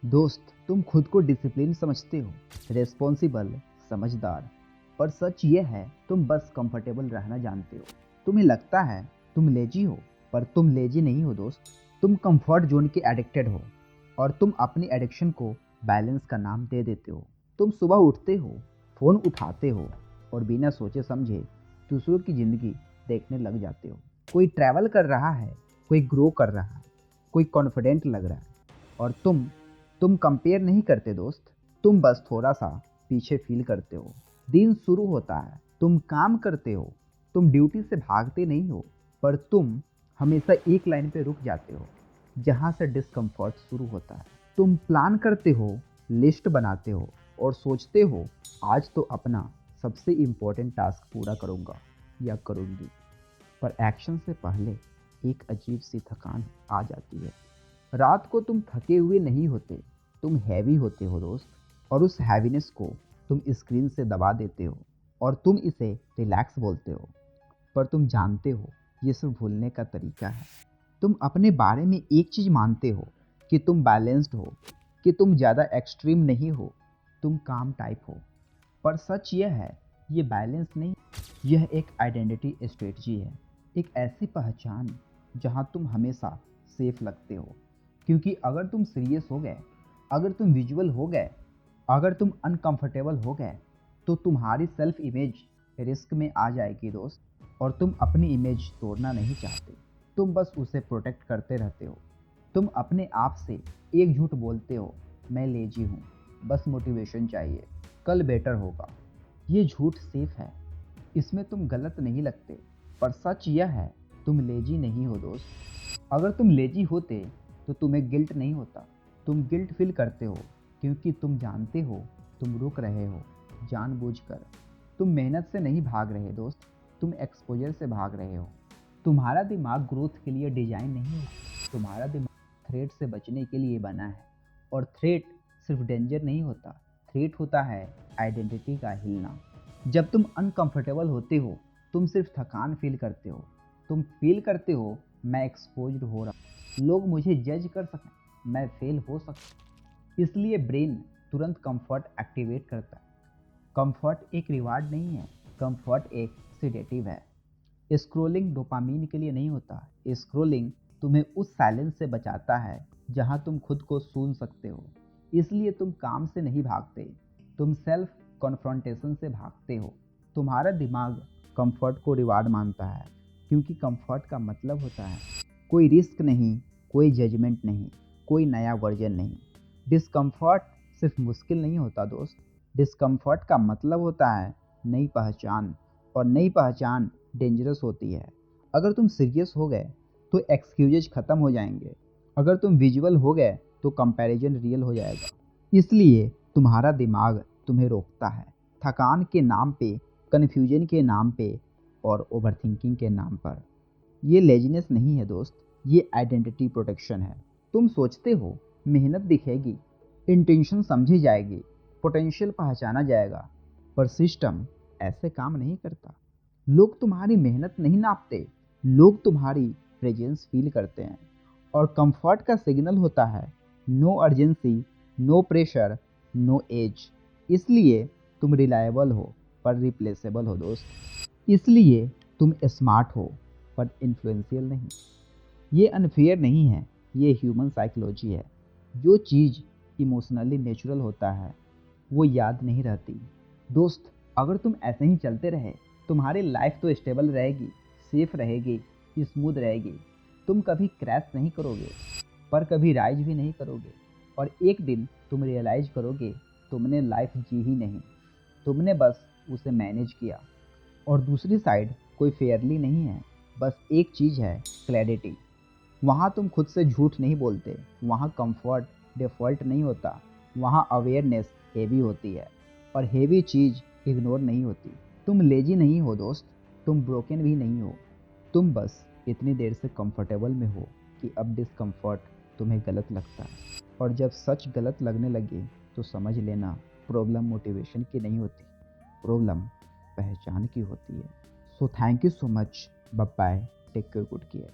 दोस्त, तुम खुद को डिसिप्लिन समझते हो, रेस्पॉन्सिबल, समझदार, पर सच ये है तुम बस कंफर्टेबल रहना जानते हो। तुम्हें लगता है तुम लेजी हो, पर तुम लेजी नहीं हो दोस्त। तुम कंफर्ट जोन के एडिक्टेड हो और तुम अपनी एडिक्शन को बैलेंस का नाम दे देते हो। तुम सुबह उठते हो, फ़ोन उठाते हो और बिना सोचे समझे दूसरों की ज़िंदगी देखने लग जाते हो। कोई ट्रैवल कर रहा है, कोई ग्रो कर रहा है, कोई कॉन्फिडेंट लग रहा है, और तुम कंपेयर नहीं करते दोस्त। तुम बस थोड़ा सा पीछे फील करते हो। दिन शुरू होता है, तुम काम करते हो, तुम ड्यूटी से भागते नहीं हो, पर तुम हमेशा एक लाइन पे रुक जाते हो जहाँ से डिस्कम्फर्ट शुरू होता है। तुम प्लान करते हो, लिस्ट बनाते हो और सोचते हो आज तो अपना सबसे इम्पोर्टेंट टास्क पूरा करूँगा या करूँगी, पर एक्शन से पहले एक अजीब सी थकान आ जाती है। रात को तुम थके हुए नहीं होते, तुम हैवी होते हो दोस्त, और उस हैवीनेस को तुम स्क्रीन से दबा देते हो और तुम इसे रिलैक्स बोलते हो, पर तुम जानते हो ये सिर्फ भूलने का तरीका है। तुम अपने बारे में एक चीज़ मानते हो कि तुम बैलेंस्ड हो, कि तुम ज़्यादा एक्सट्रीम नहीं हो, तुम काम टाइप हो, पर सच यह है ये बैलेंस नहीं, यह एक आइडेंटिटी स्ट्रेटजी है। एक ऐसी पहचान जहाँ तुम हमेशा सेफ लगते हो, क्योंकि अगर तुम सीरियस हो गए, अगर तुम विजुअल हो गए, अगर तुम अनकंफर्टेबल हो गए, तो तुम्हारी सेल्फ इमेज रिस्क में आ जाएगी दोस्त। और तुम अपनी इमेज तोड़ना नहीं चाहते, तुम बस उसे प्रोटेक्ट करते रहते हो। तुम अपने आप से एक झूठ बोलते हो, मैं लेजी हूँ, बस मोटिवेशन चाहिए, कल बेटर होगा। ये झूठ सेफ है, इसमें तुम गलत नहीं लगते, पर सच यह है तुम लेजी नहीं हो दोस्त। अगर तुम लेजी होते तो तुम्हें गिल्ट नहीं होता। तुम गिल्ट फील करते हो क्योंकि तुम जानते हो तुम रुक रहे हो जानबूझकर। तुम मेहनत से नहीं भाग रहे दोस्त, तुम एक्सपोजर से भाग रहे हो। तुम्हारा दिमाग ग्रोथ के लिए डिजाइन नहीं है, तुम्हारा दिमाग थ्रेट से बचने के लिए बना है। और थ्रेट सिर्फ डेंजर नहीं होता, थ्रेट होता है आइडेंटिटी का हिलना। जब तुम अनकंफर्टेबल होते हो, तुम सिर्फ थकान फील करते हो। तुम फील करते हो मैं एक्सपोज्ड हो रहा हूँ, लोग मुझे जज कर सकें, मैं फेल हो सकता। इसलिए ब्रेन तुरंत कंफर्ट एक्टिवेट करता है। कंफर्ट एक रिवार्ड नहीं है, कंफर्ट एक सिडेटिव है। स्क्रोलिंग डोपामीन के लिए नहीं होता, स्क्रोलिंग तुम्हें उस साइलेंस से बचाता है जहां तुम खुद को सुन सकते हो। इसलिए तुम काम से नहीं भागते, तुम सेल्फ कॉन्फ्रंटेशन से भागते हो। तुम्हारा दिमाग कंफर्ट को रिवार्ड मानता है, क्योंकि कंफर्ट का मतलब होता है कोई रिस्क नहीं, कोई जजमेंट नहीं, कोई नया वर्जन नहीं। डिस्कम्फर्ट सिर्फ मुश्किल नहीं होता दोस्त, डिस्कम्फर्ट का मतलब होता है नई पहचान, और नई पहचान डेंजरस होती है। अगर तुम सीरियस हो गए तो एक्सक्यूजेज खत्म हो जाएंगे, अगर तुम विजुअल हो गए तो कंपैरिजन रियल हो जाएगा। इसलिए तुम्हारा दिमाग तुम्हें रोकता है, थकान के नाम पे, कन्फ्यूजन के नाम पे और ओवरथिंकिंग के नाम पर। ये लेजीनेस नहीं है दोस्त, ये आइडेंटिटी प्रोटेक्शन है। तुम सोचते हो मेहनत दिखेगी, इंटेंशन समझी जाएगी, पोटेंशियल पहचाना जाएगा, पर सिस्टम ऐसे काम नहीं करता। लोग तुम्हारी मेहनत नहीं नापते, लोग तुम्हारी प्रेजेंस फील करते हैं। और कंफर्ट का सिग्नल होता है no urgency, no pressure, no age. इसलिए तुम रिलायबल हो पर रिप्लेसेबल हो दोस्त। इसलिए तुम स्मार्ट हो पर इन्फ्लुएंशियल नहीं। ये अनफेयर नहीं है, ये ह्यूमन साइकोलॉजी है। जो चीज़ इमोशनली नेचुरल होता है वो याद नहीं रहती दोस्त। अगर तुम ऐसे ही चलते रहे, तुम्हारी लाइफ तो स्टेबल रहेगी, सेफ रहेगी, स्मूथ रहेगी। तुम कभी क्रैश नहीं करोगे, पर कभी राइज भी नहीं करोगे। और एक दिन तुम रियलाइज करोगे तुमने लाइफ जी ही नहीं, तुमने बस उसे मैनेज किया। और दूसरी साइड कोई फेयरली नहीं है, बस एक चीज़ है, क्लैरिटी। वहाँ तुम खुद से झूठ नहीं बोलते, वहाँ कंफर्ट डिफ़ॉल्ट नहीं होता, वहाँ अवेयरनेस हेवी होती है, और हेवी चीज़ इग्नोर नहीं होती। तुम लेजी नहीं हो दोस्त, तुम ब्रोकन भी नहीं हो, तुम बस इतनी देर से कंफर्टेबल में हो कि अब डिस्कम्फर्ट तुम्हें गलत लगता है। और जब सच गलत लगने लगे तो समझ लेना प्रॉब्लम मोटिवेशन की नहीं होती, प्रॉब्लम पहचान की होती है। So thank you so much, bye bye, take care, good care.